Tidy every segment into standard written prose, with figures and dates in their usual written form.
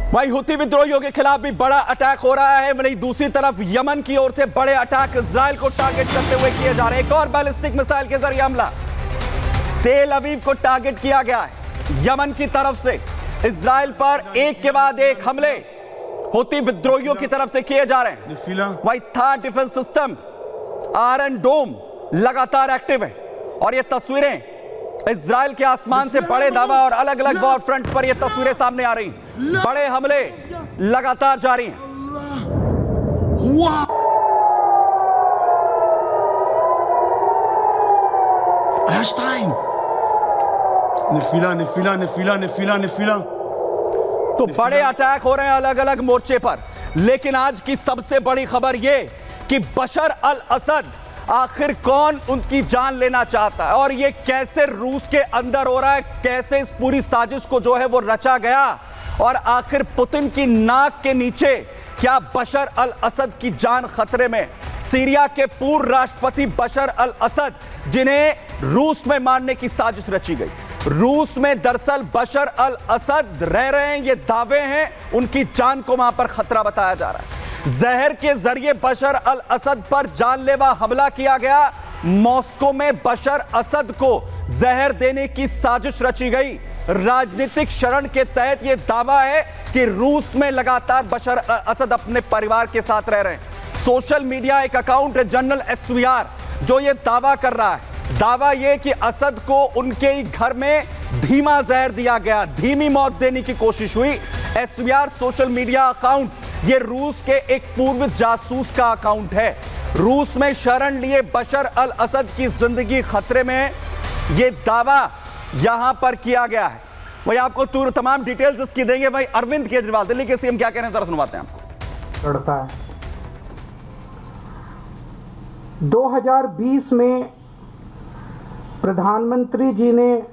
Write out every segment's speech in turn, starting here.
वहीं हुती विद्रोहियों के खिलाफ भी बड़ा अटैक हो रहा है। वहीं दूसरी तरफ यमन की ओर से बड़े अटैक इजराइल को टारगेट करते हुए किए जा रहे हैं। एक और बैलिस्टिक मिसाइल के जरिए हमला तेल अवीव को टारगेट किया गया है। यमन की तरफ से इजराइल पर एक के बाद एक हमले हुती विद्रोहियों की तरफ से किए जा रहे हैं। वहीं थार डिफेंस सिस्टम आयरन डोम लगातार एक्टिव है और ये तस्वीरें इजराइल के आसमान से बड़े दावा और अलग अलग वॉर फ्रंट पर ये तस्वीरें सामने आ रही हैं। बड़े हमले लगातार जारी हैं। तो बड़े अटैक हो रहे हैं अलग अलग मोर्चे पर, लेकिन आज की सबसे बड़ी खबर यह कि बशर अल असद आखिर कौन उनकी जान लेना चाहता है और ये कैसे रूस के अंदर हो रहा है, कैसे इस पूरी साजिश को जो है वो रचा गया और आखिर पुतिन की नाक के नीचे क्या बशर अल असद की जान खतरे में। सीरिया के पूर्व राष्ट्रपति बशर अल असद, जिन्हें रूस में मारने की साजिश रची गई। रूस में दरअसल बशर अल असद रह रहे हैं, ये दावे हैं, उनकी जान को वहां पर खतरा बताया जा रहा है। जहर के जरिए बशर अल असद पर जानलेवा हमला किया गया। मॉस्को में बशर असद को जहर देने की साजिश रची गई। राजनीतिक शरण के तहत यह दावा है कि रूस में लगातार बशर असद अपने परिवार के साथ रह रहे हैं। सोशल मीडिया एक अकाउंट है जनरल SVR जो यह दावा कर रहा है। दावा यह कि असद को उनके ही घर में धीमा जहर दिया गया, धीमी मौत देने की कोशिश हुई। SVR सोशल मीडिया अकाउंट ये रूस के एक पूर्व जासूस का अकाउंट है। रूस में शरण लिए बशर अल असद की जिंदगी खतरे में, यह दावा यहां पर किया गया है। वही आपको तमाम डिटेल्स इसकी देंगे। वही अरविंद केजरीवाल दिल्ली के CM क्या कह रहे हैं, जरा सुनवाते हैं आपको। लड़ता है 2020 में प्रधानमंत्री जी ने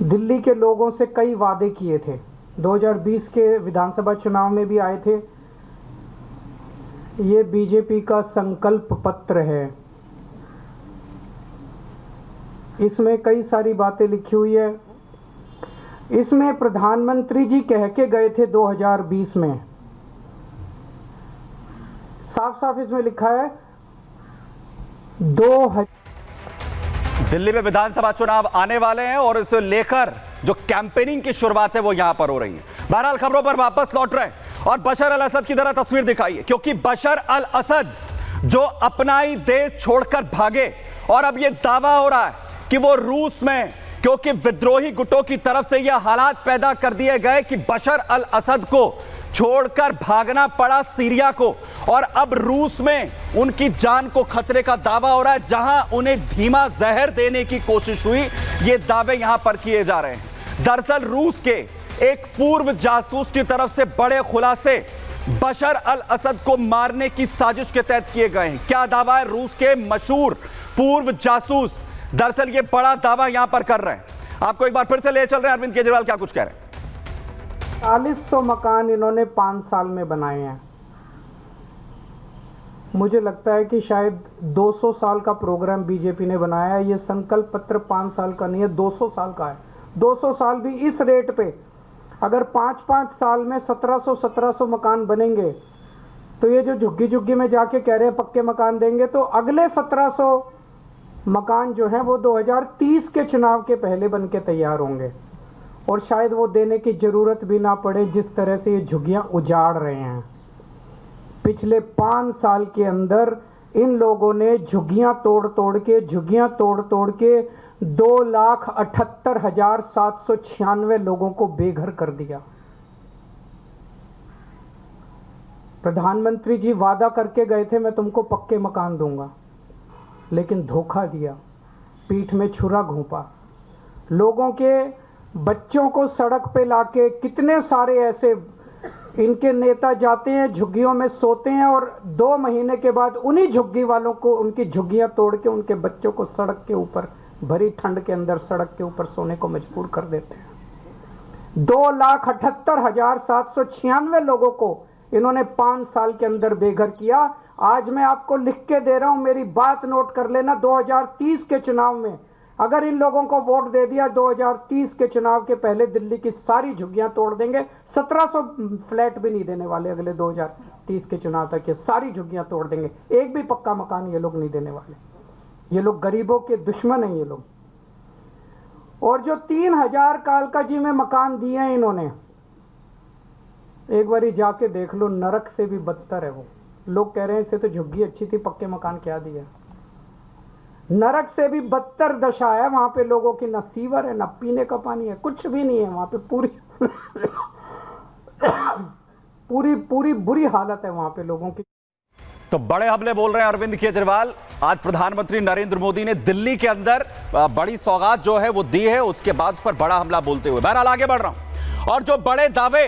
दिल्ली के लोगों से कई वादे किए थे। 2020 के विधानसभा चुनाव में भी आए थे। ये बीजेपी का संकल्प पत्र है, इसमें कई सारी बातें लिखी हुई है। इसमें प्रधानमंत्री जी कह के गए थे 2020 में, साफ साफ इसमें लिखा है दिल्ली में विधानसभा चुनाव आने वाले हैं और इसे लेकर जो कैंपेनिंग की शुरुआत है वो यहां पर हो रही है। बहरहाल खबरों पर वापस लौट रहे हैं और बशर अल असद की तरह तस्वीर दिखाइए, क्योंकि बशर अल असद जो अपना ही देश छोड़कर भागे और अब यह दावा हो रहा है कि वो रूस में, क्योंकि विद्रोही गुटों की तरफ से यह हालात पैदा कर दिए गए कि बशर अल असद को छोड़कर भागना पड़ा सीरिया को और अब रूस में उनकी जान को खतरे का दावा हो रहा है, जहां उन्हें धीमा जहर देने की कोशिश हुई। ये दावे यहां पर किए जा रहे हैं। दरअसल रूस के एक पूर्व जासूस की तरफ से बड़े खुलासे बशर अल असद को मारने की साजिश के तहत किए गए हैं। क्या दावा है? रूस के मशहूर पूर्व जासूस दरअसल ये बड़ा दावा यहां पर कर रहे हैं। आपको एक बार फिर से ले चल रहे हैं, अरविंद केजरीवाल क्या कुछ कह रहे हैं। 4000 मकान इन्होंने 5 साल में बनाए हैं। मुझे लगता है कि शायद 200 साल का प्रोग्राम बीजेपी ने बनाया है। ये संकल्प पत्र 5 साल का नहीं है, 200 साल का है। 200 साल भी इस रेट पे अगर 5-5 साल में 1700 मकान बनेंगे तो ये जो झुग्गी झुग्गी में जाके कह रहे हैं पक्के मकान देंगे, तो अगले 1700 मकान जो हैं वो 2030 के चुनाव के पहले बन के तैयार होंगे और शायद वो देने की ज़रूरत भी ना पड़े, जिस तरह से ये झुग्गियाँ उजाड़ रहे हैं। पिछले 5 साल के अंदर इन लोगों ने झुग्गियाँ तोड़ तोड़ के 2,78,796 लोगों को बेघर कर दिया। प्रधानमंत्री जी वादा करके गए थे मैं तुमको पक्के मकान दूंगा, लेकिन धोखा दिया, पीठ में छुरा घोंपा। लोगों के बच्चों को सड़क पे लाके, कितने सारे ऐसे इनके नेता जाते हैं झुग्गियों में सोते हैं और 2 महीने के बाद उन्हीं झुग्गी वालों को उनकी झुग्गियां तोड़ के उनके बच्चों को सड़क के ऊपर, भरी ठंड के अंदर सड़क के ऊपर सोने को मजबूर कर देते हैं। 2,78,796 लोगों को इन्होंने 5 साल के अंदर बेघर किया। आज मैं आपको लिख के दे रहा हूं, मेरी बात नोट कर लेना। 2030 के चुनाव में अगर इन लोगों को वोट दे दिया 2030 के चुनाव के पहले दिल्ली की सारी झुग्गियां तोड़ देंगे। 1700 फ्लैट भी नहीं देने वाले अगले 2030 के चुनाव तक, ये सारी झुग्गियां तोड़ देंगे। एक भी पक्का मकान ये लोग नहीं देने वाले। ये लोग गरीबों के दुश्मन हैं ये लोग। और जो 3000 कालका जी में मकान दिए हैं इन्होंने, एक बारी जाके देख लो, नरक से भी बदतर है वो। लोग कह रहे हैं इससे तो झुग्गी अच्छी थी, पक्के मकान क्या दिया। नरक से भी बदतर दशा है वहां पे लोगों की। न सीवर है, न पीने का पानी है, कुछ भी नहीं है वहां पे। पूरी बुरी हालत है वहां पे लोगों की। तो बड़े हमले बोल रहे हैं अरविंद केजरीवाल। आज प्रधानमंत्री नरेंद्र मोदी ने दिल्ली के अंदर बड़ी सौगात जो है वो दी है, उसके बाद उस पर बड़ा हमला बोलते हुए। बहरहाल आगे बढ़ रहा हूं। और जो बड़े दावे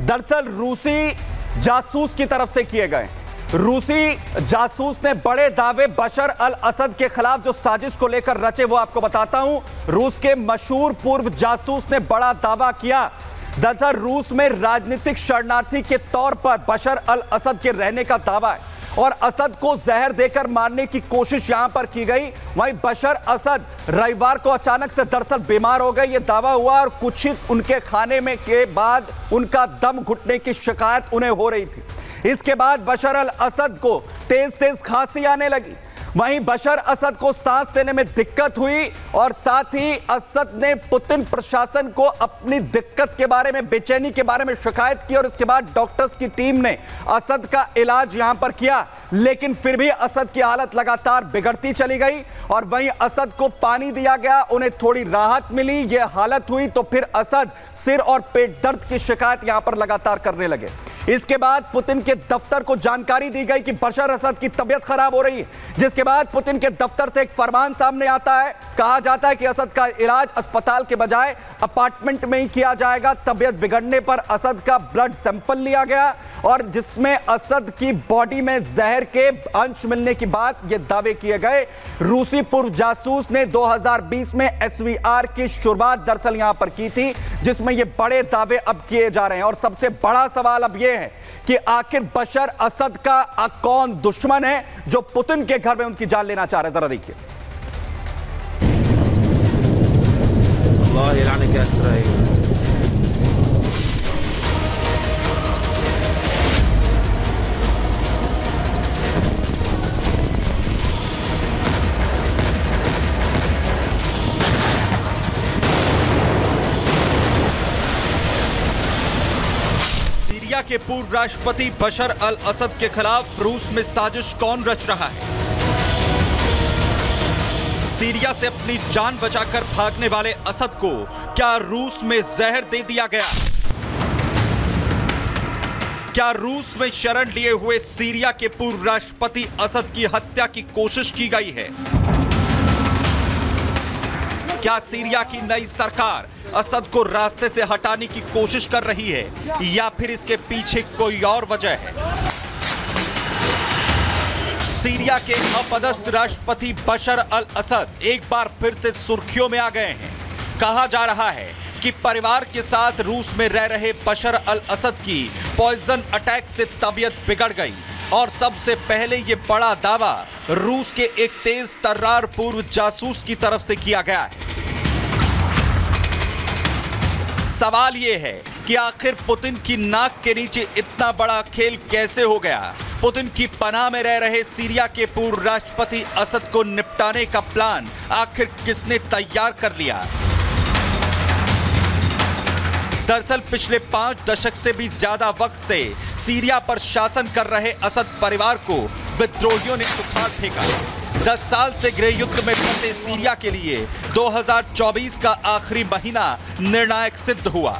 दरअसल रूसी जासूस की तरफ से किए गए, रूसी जासूस ने बड़े दावे बशर अल असद के खिलाफ जो साजिश को लेकर रचे, वो आपको बताता हूं। रूस के मशहूर पूर्व जासूस ने बड़ा दावा किया। दरअसल रूस में राजनीतिक शरणार्थी के तौर पर बशर अल असद के रहने का दावा है और असद को जहर देकर मारने की कोशिश यहां पर की गई। वहीं बशर असद रविवार को अचानक से दरअसल बीमार हो गए, यह दावा हुआ, और कुछ ही उनके खाने में के बाद उनका दम घुटने की शिकायत उन्हें हो रही थी। इसके बाद बशर अल असद को तेज खांसी आने लगी। वहीं बशर असद को सांस लेने में दिक्कत हुई और साथ ही असद ने पुतिन प्रशासन को अपनी दिक्कत के बारे में, बेचैनी के बारे में शिकायत की और उसके बाद डॉक्टर्स की टीम ने असद का इलाज यहां पर किया। लेकिन फिर भी असद की हालत लगातार बिगड़ती चली गई और वहीं असद को पानी दिया गया, उन्हें थोड़ी राहत मिली, यह हालत हुई तो फिर असद सिर और पेट दर्द की शिकायत यहां पर लगातार करने लगे। इसके बाद पुतिन के दफ्तर को जानकारी दी गई कि बशर असद की तबीयत खराब हो रही है, जिसके बाद पुतिन के दफ्तर से एक फरमान सामने आता है। कहा जाता है कि असद का इलाज अस्पताल के बजाय अपार्टमेंट में ही किया जाएगा। तबीयत बिगड़ने पर असद का ब्लड सैंपल लिया गया और जिसमें असद की बॉडी में जहर के अंश मिलने की बात ये दावे किए गए। रूसी पूर्व जासूस ने 2020 में SVR की शुरुआत दरअसल यहां पर की थी, जिसमें ये बड़े दावे अब किए जा रहे हैं। और सबसे बड़ा सवाल अब यह है कि आखिर बशर असद का कौन दुश्मन है जो पुतिन के घर में उनकी जान लेना चाह रहे हैं। जरा देखिए। सीरिया के पूर्व राष्ट्रपति बशर अल असद के खिलाफ रूस में साजिश कौन रच रहा है? सीरिया से अपनी जान बचाकर भागने वाले असद को क्या रूस में जहर दे दिया गया? क्या रूस में शरण लिए हुए सीरिया के पूर्व राष्ट्रपति असद की हत्या की कोशिश की गई है? क्या सीरिया की नई सरकार असद को रास्ते से हटाने की कोशिश कर रही है या फिर इसके पीछे कोई और वजह है? सीरिया के अपदस्थ राष्ट्रपति बशर अल असद एक बार फिर से सुर्खियों में आ गए हैं। कहा जा रहा है कि परिवार के साथ रूस में रह रहे बशर अल असद की पॉइजन अटैक से तबीयत बिगड़ गई और सबसे पहले ये बड़ा दावा रूस के एक तेज तर्रार पूर्व जासूस की तरफ से किया गया है। सवाल यह है कि आखिर पुतिन की नाक के नीचे इतना बड़ा खेल कैसे हो गया? पुतिन की पनाह में रह रहे सीरिया के पूर्व राष्ट्रपति असद को निपटाने का प्लान आखिर किसने तैयार कर लिया? दरअसल पिछले 5 दशक से भी ज्यादा वक्त से सीरिया पर शासन कर रहे असद परिवार को विद्रोहियों ने उखाड़ फेंका। 10 साल से गृह युद्ध में फंसे सीरिया के लिए 2024 का आखिरी महीना निर्णायक सिद्ध हुआ।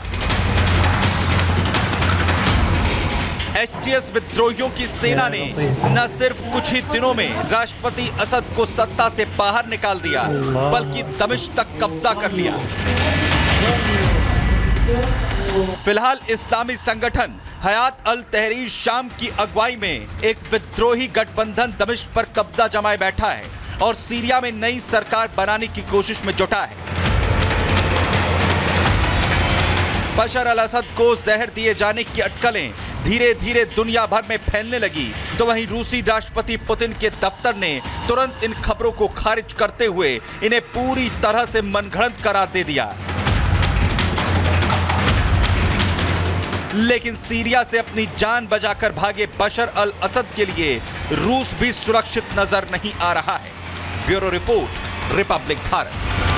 HTS विद्रोहियों की सेना ने न सिर्फ कुछ ही दिनों में राष्ट्रपति असद को सत्ता से बाहर निकाल दिया, बल्कि दमिश्क तक कब्जा कर लिया। फिलहाल इस्लामी संगठन हयात अल तहरीर शाम की अगुवाई में एक विद्रोही गठबंधन दमिश्क पर कब्जा जमाए बैठा है और सीरिया में नई सरकार बनाने की कोशिश में जुटा है। बशर अल असद को जहर दिए जाने की अटकलें धीरे धीरे दुनिया भर में फैलने लगी, तो वहीं रूसी राष्ट्रपति पुतिन के दफ्तर ने तुरंत इन खबरों को खारिज करते हुए इन्हें पूरी तरह से मनगढ़ंत करार दे दिया। लेकिन सीरिया से अपनी जान बचाकर भागे बशर अल असद के लिए रूस भी सुरक्षित नजर नहीं आ रहा है। Bureau report, Republic Bharat.